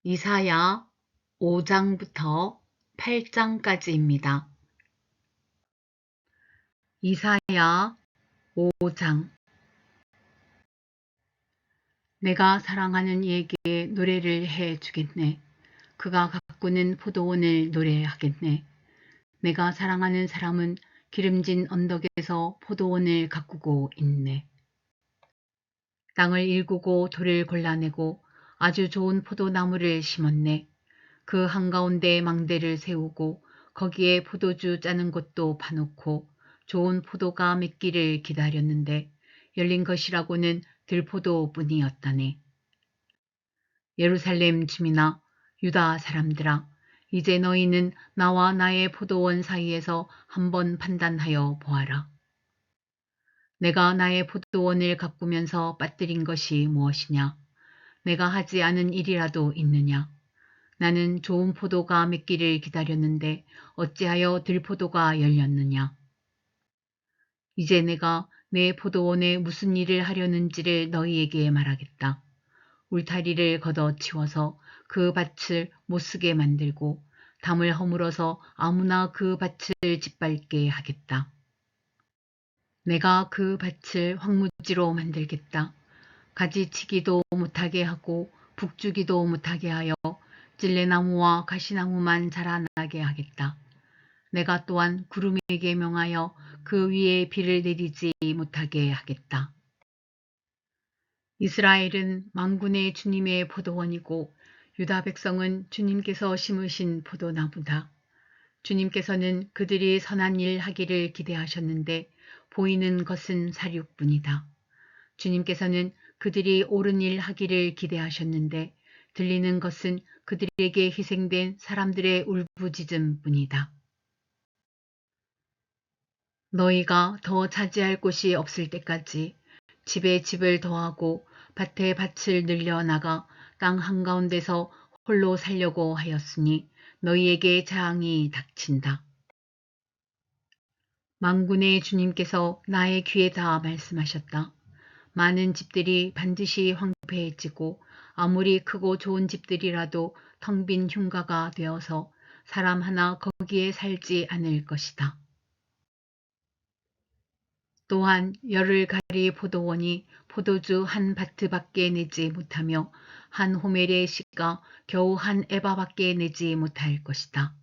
이사야 5장부터 8장까지입니다. 이사야 5장. 내가 사랑하는 이에게 노래를 해 주겠네. 그가 가꾸는 포도원을 노래하겠네. 내가 사랑하는 사람은 기름진 언덕에서 포도원을 가꾸고 있네. 땅을 일구고 돌을 골라내고 아주 좋은 포도나무를 심었네. 그 한가운데 망대를 세우고 거기에 포도주 짜는 곳도 파놓고 좋은 포도가 맺기를 기다렸는데 열린 것이라고는 들포도뿐이었다네. 예루살렘 주민아, 유다 사람들아, 이제 너희는 나와 나의 포도원 사이에서 한번 판단하여 보아라. 내가 나의 포도원을 가꾸면서 빠뜨린 것이 무엇이냐? 내가 하지 않은 일이라도 있느냐? 나는 좋은 포도가 맺기를 기다렸는데 어찌하여 들포도가 열렸느냐? 이제 내가 내 포도원에 무슨 일을 하려는지를 너희에게 말하겠다. 울타리를 걷어치워서 그 밭을 못쓰게 만들고 담을 허물어서 아무나 그 밭을 짓밟게 하겠다. 내가 그 밭을 황무지로 만들겠다. 가지치기도 못하게 하고 북주기도 못하게 하여 찔레나무와 가시나무만 자라나게 하겠다. 내가 또한 구름에게 명하여 그 위에 비를 내리지 못하게 하겠다. 이스라엘은 만군의 주님의 포도원이고 유다 백성은 주님께서 심으신 포도나무다. 주님께서는 그들이 선한 일 하기를 기대하셨는데 보이는 것은 사륙뿐이다. 주님께서는 그들이 옳은 일 하기를 기대하셨는데 들리는 것은 그들에게 희생된 사람들의 울부짖음뿐이다. 너희가 더 차지할 곳이 없을 때까지 집에 집을 더하고 밭에 밭을 늘려나가 땅 한가운데서 홀로 살려고 하였으니 너희에게 재앙이 닥친다. 만군의 주님께서 나의 귀에다 말씀하셨다. 많은 집들이 반드시 황폐해지고 아무리 크고 좋은 집들이라도 텅 빈 흉가가 되어서 사람 하나 거기에 살지 않을 것이다. 또한 열흘가리 포도원이 포도주 한 바트밖에 내지 못하며 한 호멜의 씨가 겨우 한 에바밖에 내지 못할 것이다.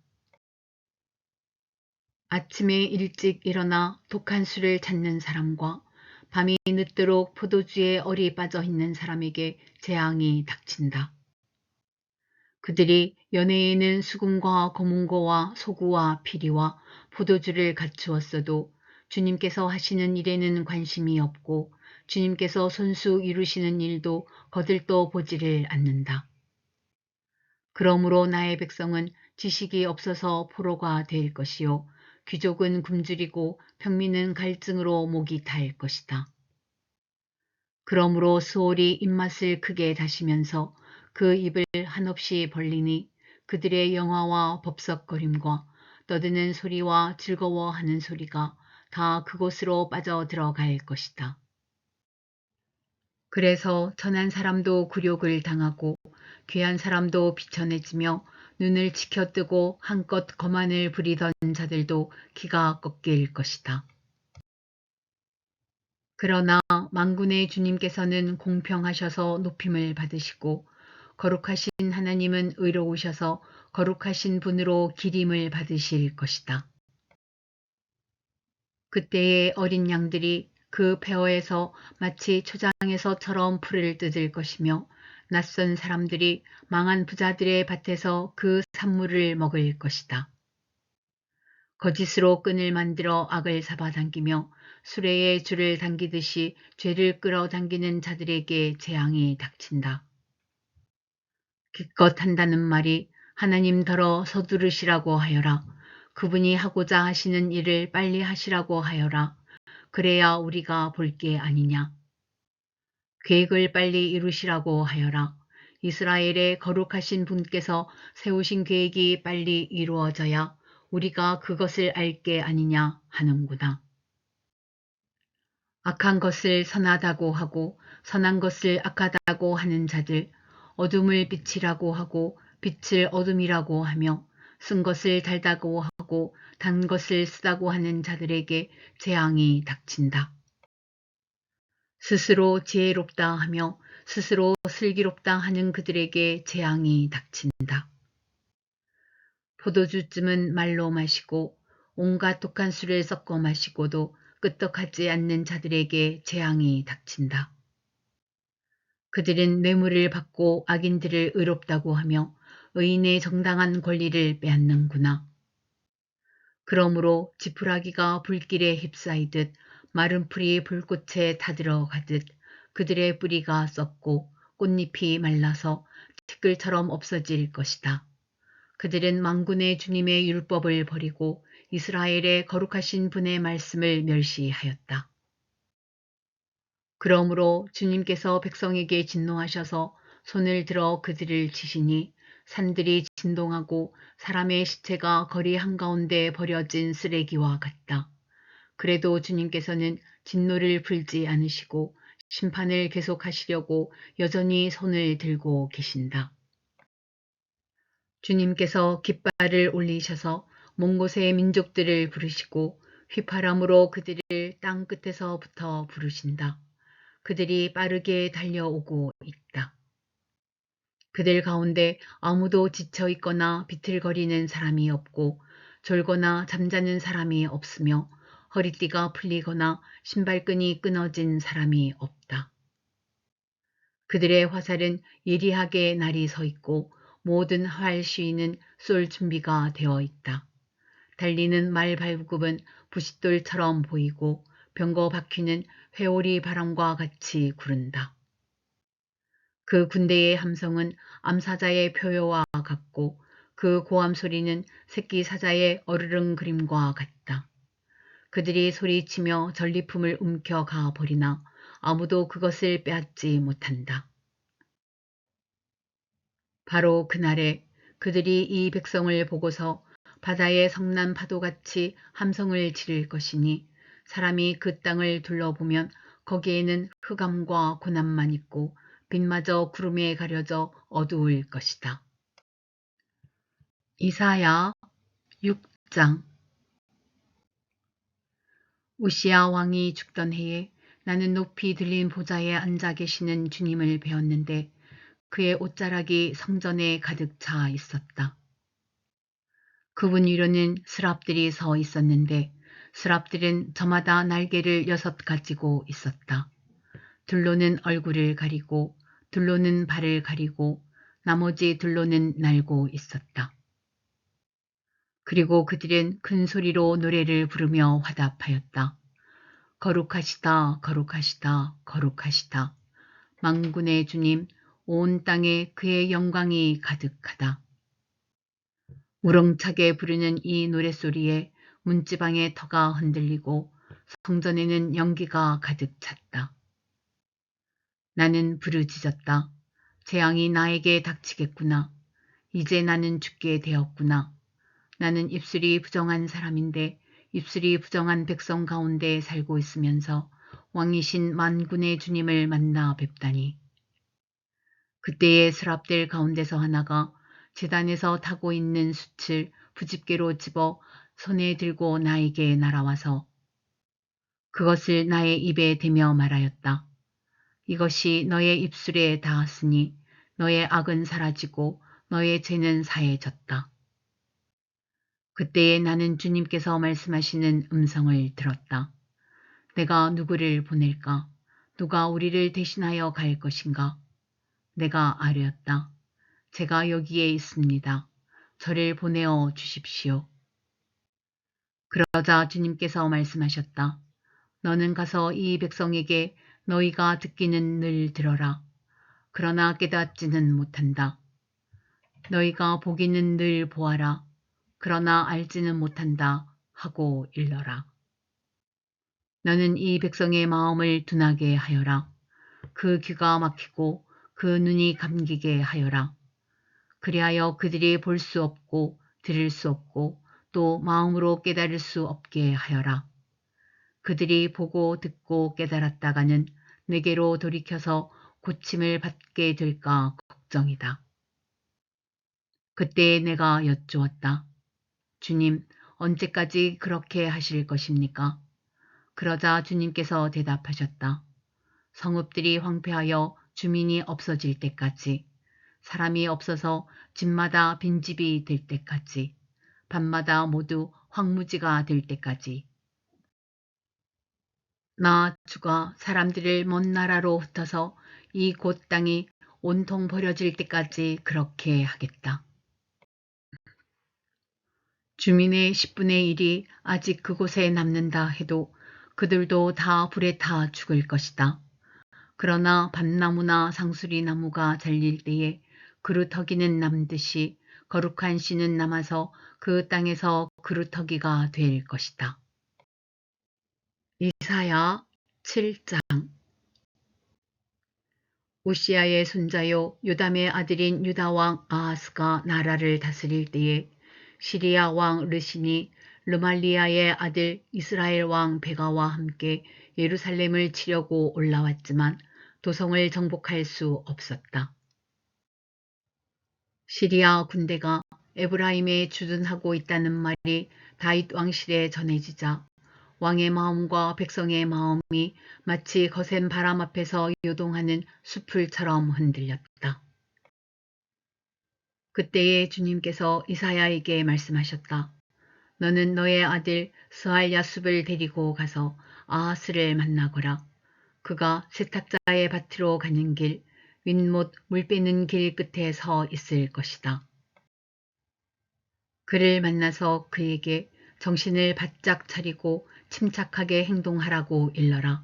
아침에 일찍 일어나 독한 술을 찾는 사람과 밤이 늦도록 포도주에 얼이 빠져 있는 사람에게 재앙이 닥친다. 그들이 연회에는 수금과 검은고와 소구와 피리와 포도주를 갖추었어도 주님께서 하시는 일에는 관심이 없고 주님께서 손수 이루시는 일도 거들떠 보지를 않는다. 그러므로 나의 백성은 지식이 없어서 포로가 될 것이요 귀족은 굶주리고 평민은 갈증으로 목이 탈 것이다. 그러므로 수월이 입맛을 크게 다시면서 그 입을 한없이 벌리니 그들의 영화와 법석거림과 떠드는 소리와 즐거워하는 소리가 다 그곳으로 빠져 들어갈 것이다. 그래서 천한 사람도 굴욕을 당하고 귀한 사람도 비천해지며 눈을 치켜뜨고 한껏 거만을 부리던 자들도 기가 꺾일 것이다. 그러나 만군의 주님께서는 공평하셔서 높임을 받으시고 거룩하신 하나님은 의로우셔서 거룩하신 분으로 기림을 받으실 것이다. 그때의 어린 양들이 그 폐허에서 마치 초장에서처럼 풀을 뜯을 것이며 낯선 사람들이 망한 부자들의 밭에서 그 산물을 먹을 것이다. 거짓으로 끈을 만들어 악을 잡아당기며 수레에 줄을 당기듯이 죄를 끌어당기는 자들에게 재앙이 닥친다. 기껏 한다는 말이 하나님더러 서두르시라고 하여라. 그분이 하고자 하시는 일을 빨리 하시라고 하여라. 그래야 우리가 볼 게 아니냐. 계획을 빨리 이루시라고 하여라. 이스라엘의 거룩하신 분께서 세우신 계획이 빨리 이루어져야 우리가 그것을 알 게 아니냐 하는구나. 악한 것을 선하다고 하고 선한 것을 악하다고 하는 자들, 어둠을 빛이라고 하고 빛을 어둠이라고 하며 쓴 것을 달다고 하고 단 것을 쓰다고 하는 자들에게 재앙이 닥친다. 스스로 지혜롭다 하며 스스로 슬기롭다 하는 그들에게 재앙이 닥친다. 포도주쯤은 말로 마시고 온갖 독한 술을 섞어 마시고도 끄떡하지 않는 자들에게 재앙이 닥친다. 그들은 뇌물을 받고 악인들을 의롭다고 하며 의인의 정당한 권리를 빼앗는구나. 그러므로 지푸라기가 불길에 휩싸이듯 마른 풀이 불꽃에 타들어가듯 그들의 뿌리가 썩고 꽃잎이 말라서 티끌처럼 없어질 것이다. 그들은 만군의 주님의 율법을 버리고 이스라엘의 거룩하신 분의 말씀을 멸시하였다. 그러므로 주님께서 백성에게 진노하셔서 손을 들어 그들을 치시니 산들이 진동하고 사람의 시체가 거리 한가운데 버려진 쓰레기와 같다. 그래도 주님께서는 진노를 풀지 않으시고 심판을 계속하시려고 여전히 손을 들고 계신다. 주님께서 깃발을 올리셔서 먼 곳의 민족들을 부르시고 휘파람으로 그들을 땅 끝에서부터 부르신다. 그들이 빠르게 달려오고 있다. 그들 가운데 아무도 지쳐 있거나 비틀거리는 사람이 없고 졸거나 잠자는 사람이 없으며 허리띠가 풀리거나 신발끈이 끊어진 사람이 없다. 그들의 화살은 예리하게 날이 서 있고 모든 활 시위는 쏠 준비가 되어 있다. 달리는 말 발굽은 부싯돌처럼 보이고 병거 바퀴는 회오리 바람과 같이 구른다. 그 군대의 함성은 암사자의 표효와 같고 그 고함 소리는 새끼 사자의 어르릉거림과 같다. 그들이 소리치며 전리품을 움켜가 버리나 아무도 그것을 빼앗지 못한다. 바로 그날에 그들이 이 백성을 보고서 바다의 성난 파도같이 함성을 지를 것이니 사람이 그 땅을 둘러보면 거기에는 흑암과 고난만 있고 빛마저 구름에 가려져 어두울 것이다. 이사야 6장. 우시야 왕이 죽던 해에 나는 높이 들린 보좌에 앉아 계시는 주님을 배웠는데 그의 옷자락이 성전에 가득 차 있었다. 그분 위로는 스랍들이 서 있었는데 스랍들은 저마다 날개를 6 가지고 있었다. 둘로는 얼굴을 가리고 둘로는 발을 가리고 나머지 둘로는 날고 있었다. 그리고 그들은 큰 소리로 노래를 부르며 화답하였다. 거룩하시다, 거룩하시다, 거룩하시다. 만군의 주님, 온 땅에 그의 영광이 가득하다. 우렁차게 부르는 이 노랫소리에 문지방의 터가 흔들리고 성전에는 연기가 가득 찼다. 나는 부르짖었다. 재앙이 나에게 닥치겠구나. 이제 나는 죽게 되었구나. 나는 입술이 부정한 사람인데 입술이 부정한 백성 가운데 살고 있으면서 왕이신 만군의 주님을 만나 뵙다니. 그때의 스랍들 가운데서 하나가 제단에서 타고 있는 숯을 부집게로 집어 손에 들고 나에게 날아와서 그것을 나의 입에 대며 말하였다. 이것이 너의 입술에 닿았으니 너의 악은 사라지고 너의 죄는 사해졌다. 그때에 나는 주님께서 말씀하시는 음성을 들었다. 내가 누구를 보낼까? 누가 우리를 대신하여 갈 것인가? 내가 아뢰었다. 제가 여기에 있습니다. 저를 보내어 주십시오. 그러자 주님께서 말씀하셨다. 너는 가서 이 백성에게 너희가 듣기는 늘 들어라. 그러나 깨닫지는 못한다. 너희가 보기는 늘 보아라. 그러나 알지는 못한다 하고 일러라. 너는 이 백성의 마음을 둔하게 하여라. 그 귀가 막히고 그 눈이 감기게 하여라. 그리하여 그들이 볼 수 없고 들을 수 없고 또 마음으로 깨달을 수 없게 하여라. 그들이 보고 듣고 깨달았다가는 내게로 돌이켜서 고침을 받게 될까 걱정이다. 그때 내가 여쭈었다. 주님, 언제까지 그렇게 하실 것입니까? 그러자 주님께서 대답하셨다. 성읍들이 황폐하여 주민이 없어질 때까지, 사람이 없어서 집마다 빈집이 될 때까지, 밤마다 모두 황무지가 될 때까지, 나 주가 사람들을 먼 나라로 흩어서 이 곳 땅이 온통 버려질 때까지 그렇게 하겠다. 주민의 10분의 1이 아직 그곳에 남는다 해도 그들도 다 불에 타 죽을 것이다. 그러나 밤나무나 상수리나무가 잘릴 때에 그루터기는 남듯이 거룩한 씨는 남아서 그 땅에서 그루터기가 될 것이다. 이사야 7장. 우시야의 손자요 요담의 아들인 유다왕 아하스가 나라를 다스릴 때에 시리아 왕 르신이 르말리아의 아들 이스라엘 왕 베가와 함께 예루살렘을 치려고 올라왔지만 도성을 정복할 수 없었다. 시리아 군대가 에브라임에 주둔하고 있다는 말이 다윗 왕실에 전해지자 왕의 마음과 백성의 마음이 마치 거센 바람 앞에서 요동하는 숲풀처럼 흔들렸다. 그때에 주님께서 이사야에게 말씀하셨다. 너는 너의 아들 스알야숲을 데리고 가서 아하스를 만나거라. 그가 세탁자의 밭으로 가는 길, 윗못 물 빼는 길 끝에 서 있을 것이다. 그를 만나서 그에게 정신을 바짝 차리고 침착하게 행동하라고 일러라.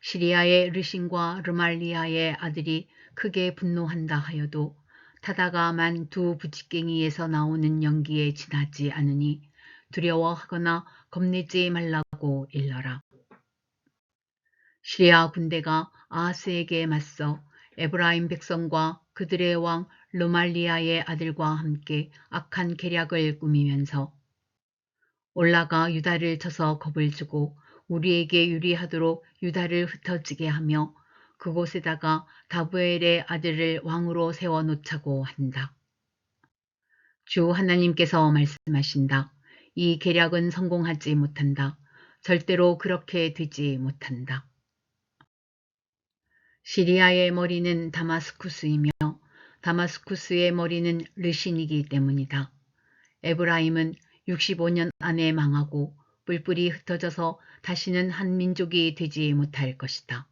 시리아의 르신과 르말리아의 아들이 크게 분노한다 하여도 타다가 만 두 부직갱이에서 나오는 연기에 지나지 않으니 두려워하거나 겁내지 말라고 일러라. 시리아 군대가 아하스에게 맞서 에브라임 백성과 그들의 왕 르말리아의 아들과 함께 악한 계략을 꾸미면서 올라가 유다를 쳐서 겁을 주고 우리에게 유리하도록 유다를 흩어지게 하며 그곳에다가 다부엘의 아들을 왕으로 세워놓자고 한다. 주 하나님께서 말씀하신다. 이 계략은 성공하지 못한다. 절대로 그렇게 되지 못한다. 시리아의 머리는 다마스쿠스이며 다마스쿠스의 머리는 르신이기 때문이다. 에브라임은 65년 안에 망하고 뿔뿔이 흩어져서 다시는 한 민족이 되지 못할 것이다.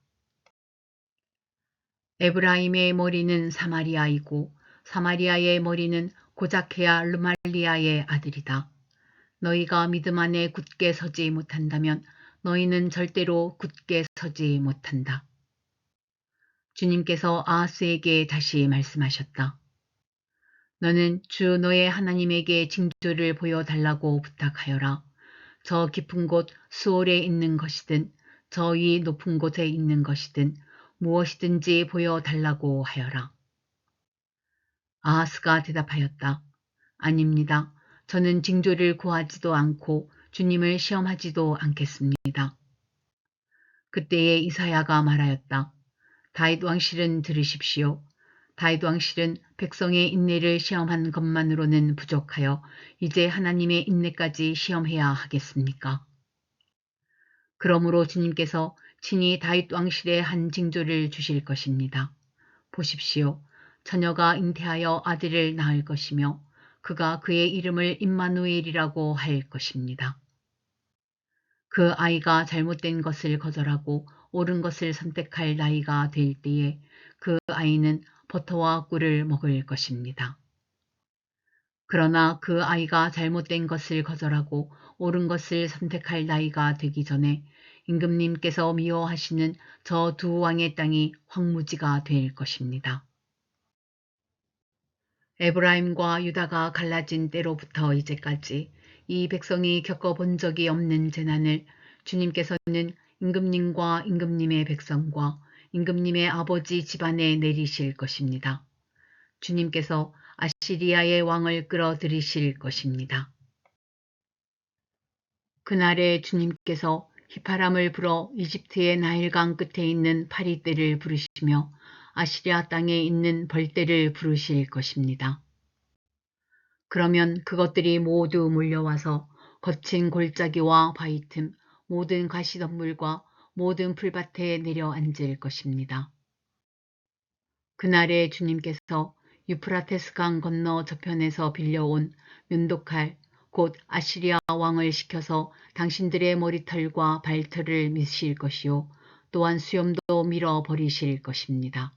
에브라임의 머리는 사마리아이고 사마리아의 머리는 고자케아 르말리아의 아들이다. 너희가 믿음 안에 굳게 서지 못한다면 너희는 절대로 굳게 서지 못한다. 주님께서 아하스에게 다시 말씀하셨다. 너는 주 너의 하나님에게 징조를 보여달라고 부탁하여라. 저 깊은 곳 수올에 있는 것이든 저 위 높은 곳에 있는 것이든 무엇이든지 보여달라고 하여라. 아하스가 대답하였다. 아닙니다. 저는 징조를 구하지도 않고 주님을 시험하지도 않겠습니다. 그때에 이사야가 말하였다. 다윗 왕실은 들으십시오. 다윗 왕실은 백성의 인내를 시험한 것만으로는 부족하여 이제 하나님의 인내까지 시험해야 하겠습니까? 그러므로 주님께서 친히 다윗 왕실에 한 징조를 주실 것입니다. 보십시오. 처녀가 잉태하여 아들을 낳을 것이며 그가 그의 이름을 임마누엘이라고 할 것입니다. 그 아이가 잘못된 것을 거절하고 옳은 것을 선택할 나이가 될 때에 그 아이는 버터와 꿀을 먹을 것입니다. 그러나 그 아이가 잘못된 것을 거절하고 옳은 것을 선택할 나이가 되기 전에 임금님께서 미워하시는 저 두 왕의 땅이 황무지가 될 것입니다. 에브라임과 유다가 갈라진 때로부터 이제까지 이 백성이 겪어본 적이 없는 재난을 주님께서는 임금님과 임금님의 백성과 임금님의 아버지 집안에 내리실 것입니다. 주님께서 아시리아의 왕을 끌어들이실 것입니다. 그날에 주님께서 휘파람을 불어 이집트의 나일강 끝에 있는 파리떼를 부르시며 아시리아 땅에 있는 벌떼를 부르실 것입니다. 그러면 그것들이 모두 몰려와서 거친 골짜기와 바위 틈, 모든 가시덤불과 모든 풀밭에 내려앉을 것입니다. 그날에 주님께서 유프라테스 강 건너 저편에서 빌려온 면도칼, 곧 아시리아 왕을 시켜서 당신들의 머리털과 발털을 미실 것이요 또한 수염도 밀어버리실 것입니다.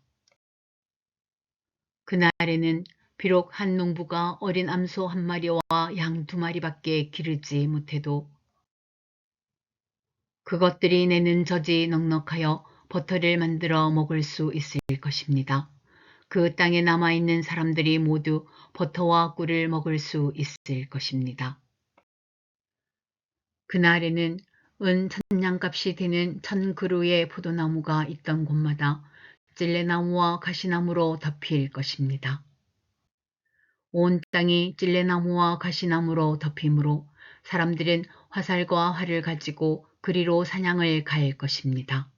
그날에는 비록 한 농부가 어린 암소 한 마리와 양 두 마리밖에 기르지 못해도 그것들이 내는 젖이 넉넉하여 버터를 만들어 먹을 수 있을 것입니다. 그 땅에 남아있는 사람들이 모두 버터와 꿀을 먹을 수 있을 것입니다. 그날에는 은 천냥값이 되는 1000그루의 포도나무가 있던 곳마다 찔레나무와 가시나무로 덮일 것입니다. 온 땅이 찔레나무와 가시나무로 덮이므로 사람들은 화살과 활을 가지고 그리로 사냥을 갈 것입니다.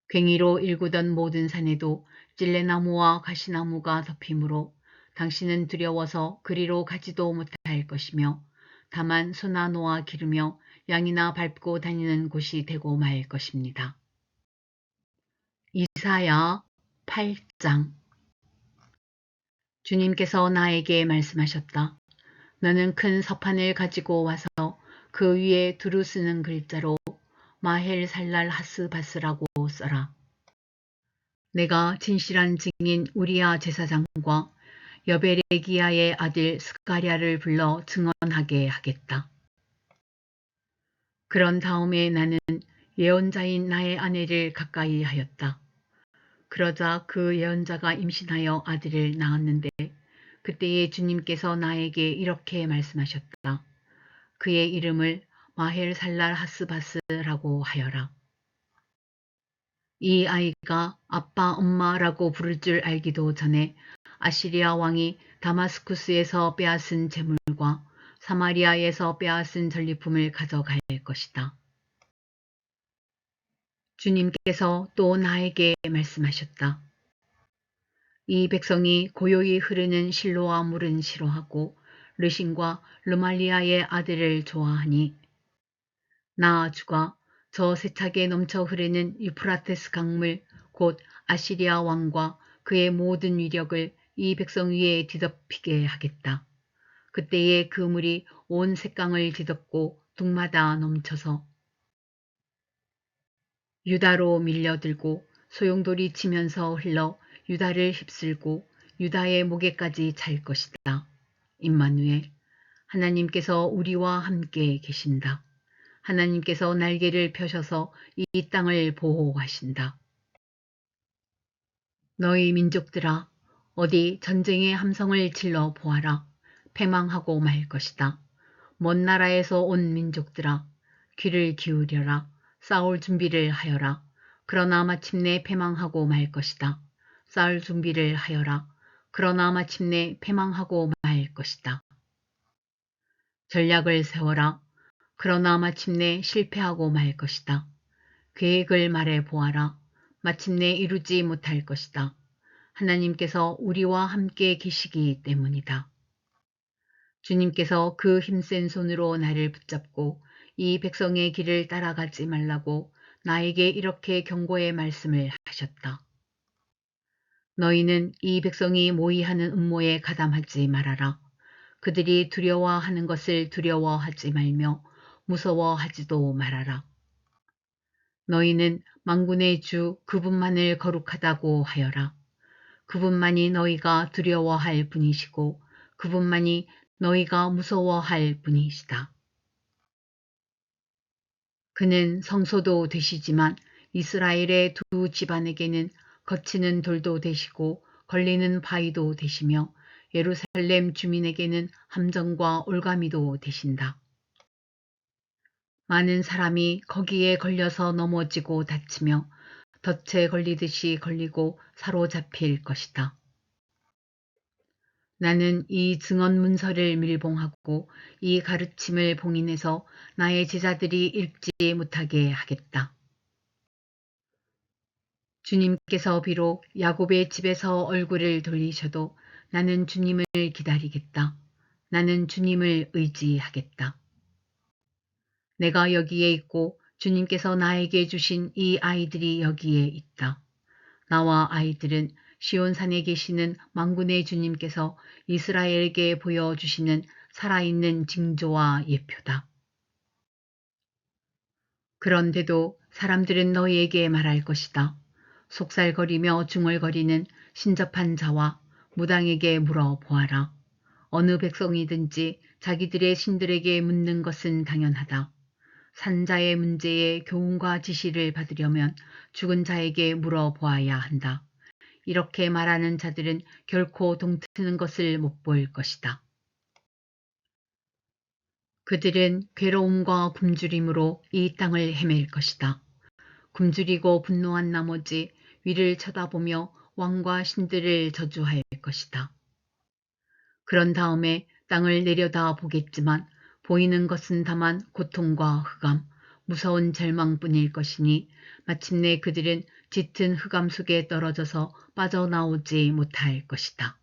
괭이로 일구던 모든 산에도 찔레나무와 가시나무가 덮이므로 당신은 두려워서 그리로 가지도 못할 것이며 다만 소나 노아 기르며 양이나 밟고 다니는 곳이 되고 말 것입니다. 이사야 8장. 주님께서 나에게 말씀하셨다. 너는 큰 서판을 가지고 와서 그 위에 두루 쓰는 글자로 마헬 살랄 하스바스라고 써라. 내가 진실한 증인 우리야 제사장과 여베레기야의 아들 스가랴를 불러 증언하게 하겠다. 그런 다음에 나는 예언자인 나의 아내를 가까이 하였다. 그러자 그 예언자가 임신하여 아들을 낳았는데 그때에 주님께서 나에게 이렇게 말씀하셨다. 그의 이름을 마헬 살랄 하스바스라고 하여라. 이 아이가 아빠 엄마라고 부를 줄 알기도 전에 아시리아 왕이 다마스쿠스에서 빼앗은 재물과 사마리아에서 빼앗은 전리품을 가져갈 것이다. 주님께서 또 나에게 말씀하셨다. 이 백성이 고요히 흐르는 실로아 물은 싫어하고 르신과 르말리아의 아들을 좋아하니 나 주가 저 세차게 넘쳐 흐르는 유프라테스 강물 곧 아시리아 왕과 그의 모든 위력을 이 백성 위에 뒤덮이게 하겠다. 그때에 그 물이 온 색강을 뒤덮고 둑마다 넘쳐서 유다로 밀려들고 소용돌이 치면서 흘러 유다를 휩쓸고 유다의 목에까지 찰 것이다. 임마누엘, 하나님께서 우리와 함께 계신다. 하나님께서 날개를 펴셔서 이 땅을 보호하신다. 너희 민족들아, 어디 전쟁의 함성을 질러 보아라. 패망하고 말 것이다. 먼 나라에서 온 민족들아, 귀를 기울여라. 싸울 준비를 하여라. 그러나 마침내 패망하고 말 것이다. 싸울 준비를 하여라. 그러나 마침내 패망하고 말 것이다. 전략을 세워라. 그러나 마침내 실패하고 말 것이다. 계획을 말해 보아라. 마침내 이루지 못할 것이다. 하나님께서 우리와 함께 계시기 때문이다. 주님께서 그 힘센 손으로 나를 붙잡고 이 백성의 길을 따라가지 말라고 나에게 이렇게 경고의 말씀을 하셨다. 너희는 이 백성이 모의하는 음모에 가담하지 말아라. 그들이 두려워하는 것을 두려워하지 말며 무서워하지도 말아라. 너희는 만군의 주 그분만을 거룩하다고 하여라. 그분만이 너희가 두려워할 분이시고 그분만이 너희가 무서워할 분이시다. 그는 성소도 되시지만 이스라엘의 두 집안에게는 거치는 돌도 되시고 걸리는 바위도 되시며 예루살렘 주민에게는 함정과 올가미도 되신다. 많은 사람이 거기에 걸려서 넘어지고 다치며 덫에 걸리듯이 걸리고 사로잡힐 것이다. 나는 이 증언 문서를 밀봉하고 이 가르침을 봉인해서 나의 제자들이 읽지 못하게 하겠다. 주님께서 비록 야곱의 집에서 얼굴을 돌리셔도 나는 주님을 기다리겠다. 나는 주님을 의지하겠다. 내가 여기에 있고 주님께서 나에게 주신 이 아이들이 여기에 있다. 나와 아이들은 시온산에 계시는 만군의 주님께서 이스라엘에게 보여주시는 살아있는 징조와 예표다. 그런데도 사람들은 너희에게 말할 것이다. 속살거리며 중얼거리는 신접한 자와 무당에게 물어보아라. 어느 백성이든지 자기들의 신들에게 묻는 것은 당연하다. 산자의 문제에 교훈과 지시를 받으려면 죽은 자에게 물어보아야 한다. 이렇게 말하는 자들은 결코 동트는 것을 못 볼 것이다. 그들은 괴로움과 굶주림으로 이 땅을 헤맬 것이다. 굶주리고 분노한 나머지 위를 쳐다보며 왕과 신들을 저주할 것이다. 그런 다음에 땅을 내려다 보겠지만 보이는 것은 다만 고통과 흑암, 무서운 절망뿐일 것이니 마침내 그들은 짙은 흑암 속에 떨어져서 빠져나오지 못할 것이다.